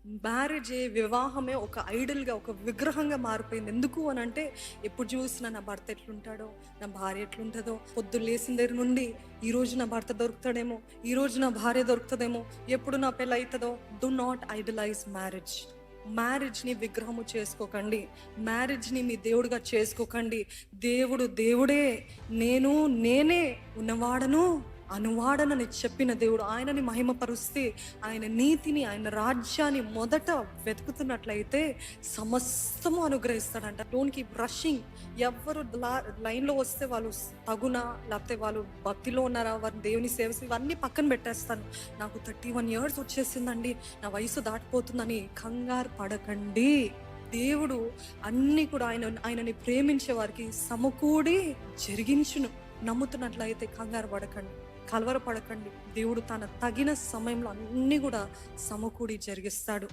మ్యారేజే, వివాహమే ఒక ఐడల్‌గా, ఒక విగ్రహంగా మారిపోయింది. ఎందుకు అనంటే, ఎప్పుడు చూసినా నా భర్త ఎట్లుంటాడో, నా భార్య ఎట్లుంటదో, పొద్దున్న లేసిన దగ్గర నుండి ఈరోజు నా భర్త దొరుకుతాడేమో, ఈరోజు నా భార్య దొరుకుతదేమో, ఎప్పుడు నా పెళ్లయితదో. Do not idealize marriage. మ్యారేజ్‌ని విగ్రహము చేసుకోకండి. మ్యారేజ్‌ని మీ దేవుడుగా చేసుకోకండి. దేవుడు దేవుడే, నేను నేనే, ఉన్నవాడను అనువాడనని చెప్పిన దేవుడు. ఆయనని మహిమపరుస్తే, ఆయన నీతిని, ఆయన రాజ్యాన్ని మొదట వెతుకుతున్నట్లయితే సమస్తము అనుగ్రహిస్తాడంట. Don't keep rushing. ఎవ్వరు లైన్‌లో వస్తే వాళ్ళు తగునా, లేకపోతే వాళ్ళు భక్తిలో ఉన్నారా, వారు దేవుని సేవ ఇవన్నీ పక్కన పెట్టేస్తాను. నాకు 31 ఇయర్స్ వచ్చేసిందండి, నా వయసు దాటిపోతుందని కంగారు పడకండి. దేవుడు అన్నీ కూడా ఆయనని ప్రేమించే వారికి సమకూడి జరిగించును. నమ్ముతున్నట్లయితే కంగారు పడకండి, కలవరపడకండి. దేవుడు తన తగిన సమయంలో అన్నీ కూడా సమకూడి జరిగిస్తాడు.